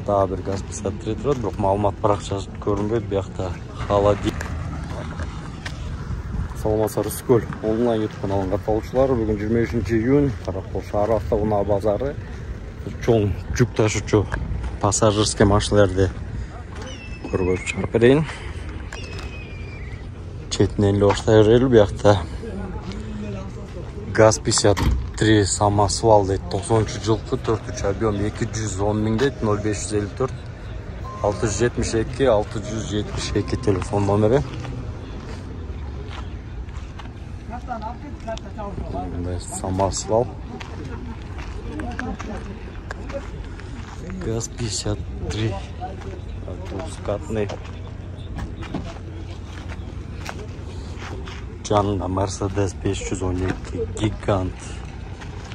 Daha bir gaz пятьдесят тұрады, бірақ маалымат парақшасы көрінбейді. Бұяқта холодильник. Саламатсыздар, Рыскөл онлайн YouTube каналының қатысушылары. Бүгін 23 июнь, Қарақол шары автоунаа базары. Чоң жүк ташуучу пассажирский машиналарды көргөзүп чыгарып берейин. Четинен эле баштай берели. Буякта ГАЗ-53 самосвал дейт. 90-жылкы 4 объем 210 000 дейт. 0554 672 672 телефон номери. Самосвал. ГАЗ-53 двускатный. Жанында Mercedes 512 гигант.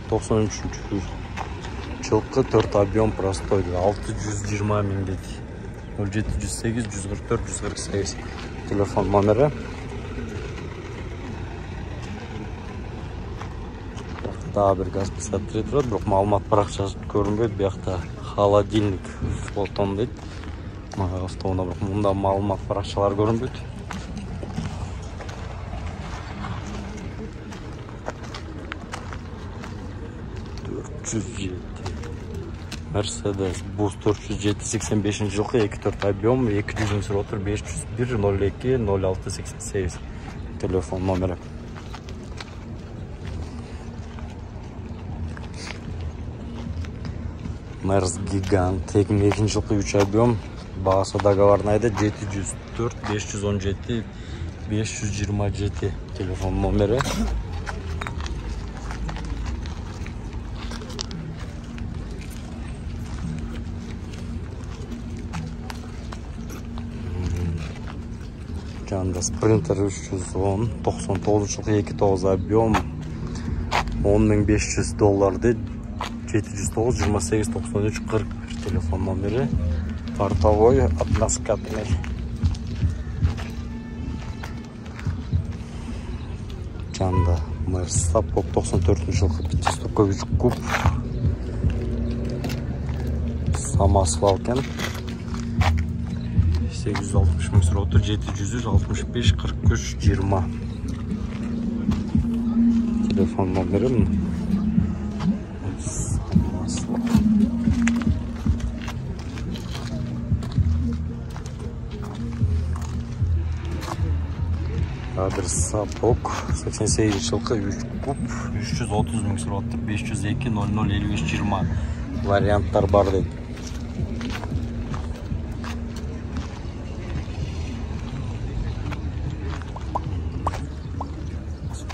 93-жылкы 4 объем простой. 620 000 дейт. 0708 144 148 телефон номери. Daha bir ГАЗ-53 тұрады, бірақ маалымат парақшасы көрінбейді. Бұяқта холодильник флотон дейді. Автоунаа, бірақ мұнда маалымат парақшалары көрінбейді. Mercedes Bus 407 85 жылқы 2.4 объем 200 сұротыр 501 02 06 88 телефон номері. Мерс гигант 2002 жылқы 3 объем бағасы договорнайды 704 517 527 телефон номері. Жанында Sprinter 310 99 жылқы 2.9 объем $10.500 дейді. 709 28 93 40 телефон номері. Портовой односкатный. Жанында Mercedes 94 жылқы 543 куб самосвал екен. 860 мың сұрау тұр. 765 43 20 телефон номері. Адрес Сапок 88 жылқы 3 куб 330 мың сұрау тұр. 502 00 55 20 варианттар бар дейді.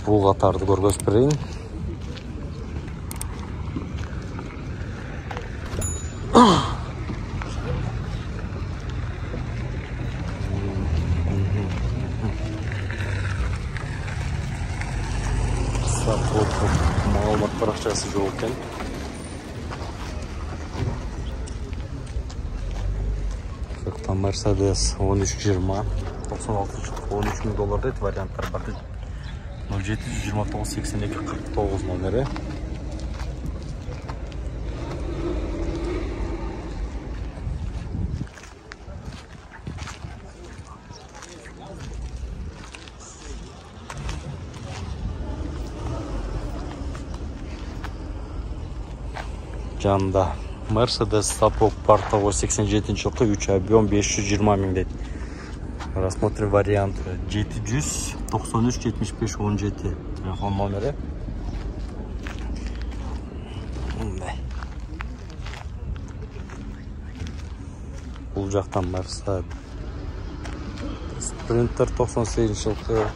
Бұл қатарды көргөзүп берейин. Маалымат парақшасы жоқ екен. Mercedes 1320 96 жылқы $13.000 дейді. Варианттар бар дейді. 0729 82 49 номері. Жанында Mercedes Сапок портовой 87 жылқы 3 объем 520 000 дейді. Рассмотрим вариант 793 75 17 телефон номері. Бұл жақтан Mercedes Sprinter 98 жылқы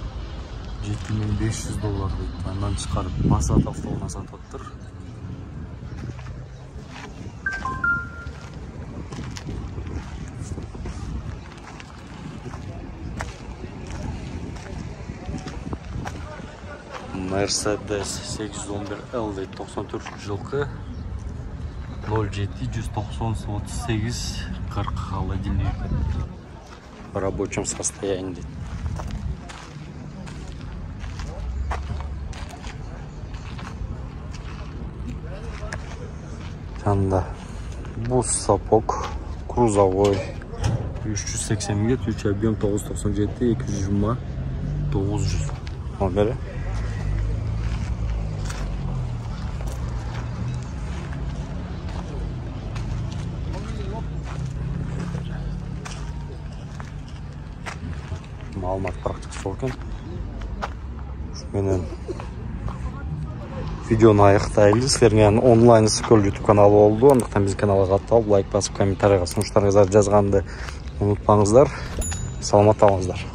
$7500 дейді. Андан шығарып Passat автоунаа сатып тұр. Mercedes 811L дейді. 94 жылқы 07 190 38 40 холодильник. В рабочем состоянии дейді. Жанында Bus Сапок Крузовой 380 get, 3 объем 997, 220 900. Al beri. Ma'lumot praqtikasi ekan. Menen videoni аяқтайлы. Сіздерге онлайн скол YouTube каналы болды. Ондықтан біз каналға қатталып, лайк басып, комментарийға ұсыныстарыңыздарды жазғанды ұмытпаңыздар. Саламат болыңыздар.